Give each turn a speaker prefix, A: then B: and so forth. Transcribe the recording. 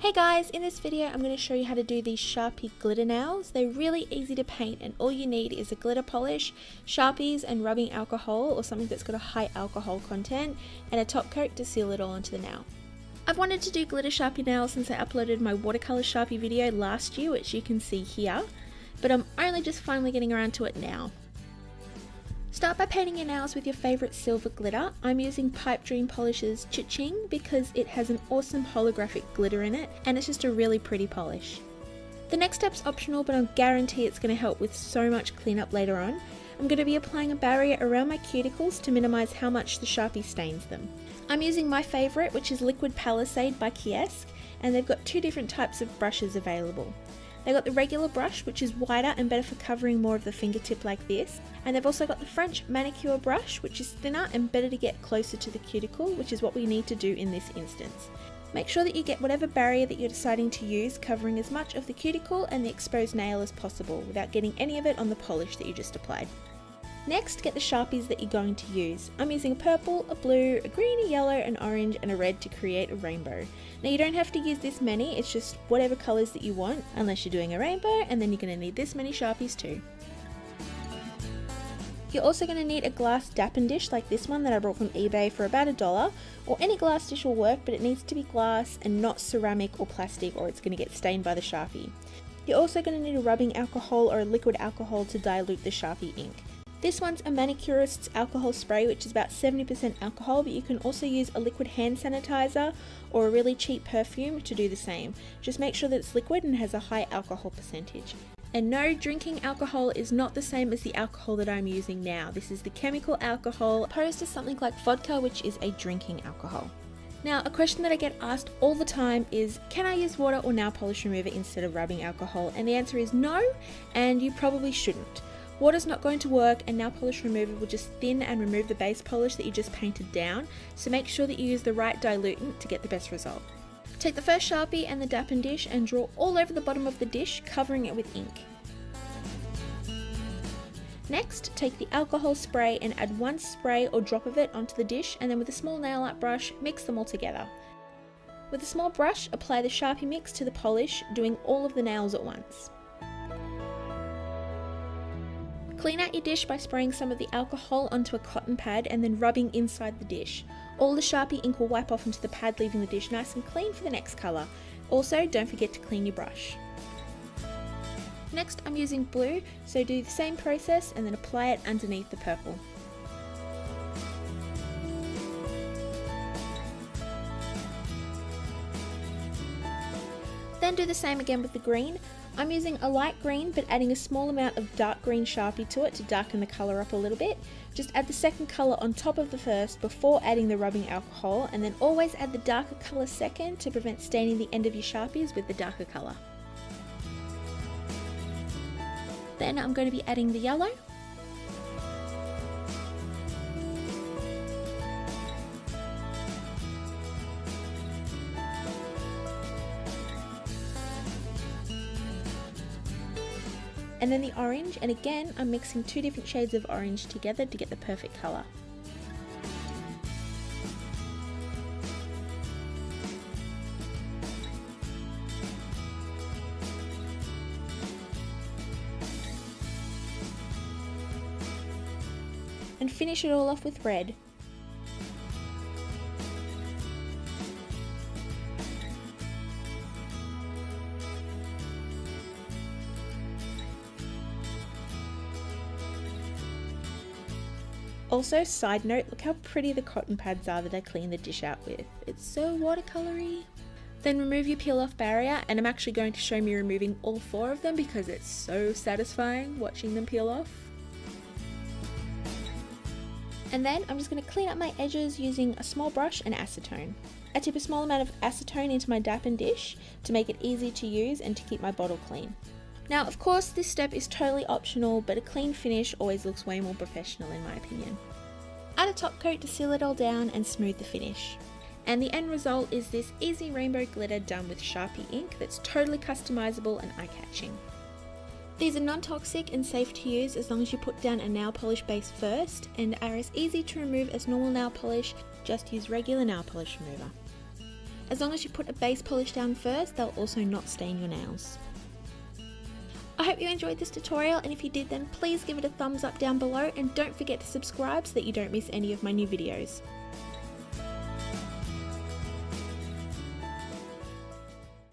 A: Hey guys, in this video I'm going to show you how to do these Sharpie glitter nails. They're really easy to paint and all you need is a glitter polish, Sharpies and rubbing alcohol or something that's got a high alcohol content, and a top coat to seal it all onto the nail. I've wanted to do glitter Sharpie nails since I uploaded my watercolor Sharpie video last year, which you can see here, but I'm only just finally getting around to it now. Start by painting your nails with your favourite silver glitter. I'm using Pipe Dream Polish's Cha-Ching because it has an awesome holographic glitter in it and it's just a really pretty polish. The next step's optional, but I guarantee it's going to help with so much cleanup later on. I'm going to be applying a barrier around my cuticles to minimise how much the Sharpie stains them. I'm using my favourite, which is Liquid Palisade by Kiesk, and they've got two different types of brushes available. They've got the regular brush, which is wider and better for covering more of the fingertip like this, and they've also got the French manicure brush, which is thinner and better to get closer to the cuticle, which is what we need to do in this instance. Make sure that you get whatever barrier that you're deciding to use, covering as much of the cuticle and the exposed nail as possible without getting any of it on the polish that you just applied. Next, get the Sharpies that you're going to use. I'm using a purple, a blue, a green, a yellow, an orange and a red to create a rainbow. Now you don't have to use this many, it's just whatever colours that you want, unless you're doing a rainbow, and then you're going to need this many Sharpies too. You're also going to need a glass dappen dish like this one that I bought from eBay for about $1, or any glass dish will work, but it needs to be glass and not ceramic or plastic or it's going to get stained by the Sharpie. You're also going to need a rubbing alcohol or a liquid alcohol to dilute the Sharpie ink. This one's a manicurist's alcohol spray, which is about 70% alcohol, but you can also use a liquid hand sanitizer or a really cheap perfume to do the same. Just make sure that it's liquid and has a high alcohol percentage. And no, drinking alcohol is not the same as the alcohol that I'm using now. This is the chemical alcohol opposed to something like vodka, which is a drinking alcohol. Now, a question that I get asked all the time is, can I use water or nail polish remover instead of rubbing alcohol? And the answer is no, and you probably shouldn't. Water's not going to work and nail polish remover will just thin and remove the base polish that you just painted down, so make sure that you use the right dilutant to get the best result. Take the first Sharpie and the dappen dish and draw all over the bottom of the dish, covering it with ink. Next, take the alcohol spray and add one spray or drop of it onto the dish, and then with a small nail art brush, mix them all together. With a small brush, apply the Sharpie mix to the polish, doing all of the nails at once. Clean out your dish by spraying some of the alcohol onto a cotton pad and then rubbing inside the dish. All the Sharpie ink will wipe off into the pad, leaving the dish nice and clean for the next colour. Also, don't forget to clean your brush. Next, I'm using blue, so do the same process and then apply it underneath the purple. Then do the same again with the green. I'm using a light green but adding a small amount of dark green Sharpie to it to darken the colour up a little bit. Just add the second colour on top of the first before adding the rubbing alcohol, and then always add the darker colour second to prevent staining the end of your Sharpies with the darker colour. Then I'm going to be adding the yellow. And then the orange, and again I'm mixing two different shades of orange together to get the perfect colour. And finish it all off with red. Also, side note, look how pretty the cotton pads are that I cleaned the dish out with. It's so watercolory. Then remove your peel off barrier, and I'm actually going to show me removing all 4 of them because it's so satisfying watching them peel off. And then I'm just going to clean up my edges using a small brush and acetone. I tip a small amount of acetone into my dappen dish to make it easy to use and to keep my bottle clean. Now, of course, this step is totally optional, but a clean finish always looks way more professional in my opinion. Add a top coat to seal it all down and smooth the finish. And the end result is this easy rainbow glitter done with Sharpie ink that's totally customizable and eye-catching. These are non-toxic and safe to use as long as you put down a nail polish base first, and are as easy to remove as normal nail polish, just use regular nail polish remover. As long as you put a base polish down first, they'll also not stain your nails. I hope you enjoyed this tutorial, and if you did, then please give it a thumbs up down below and don't forget to subscribe so that you don't miss any of my new videos.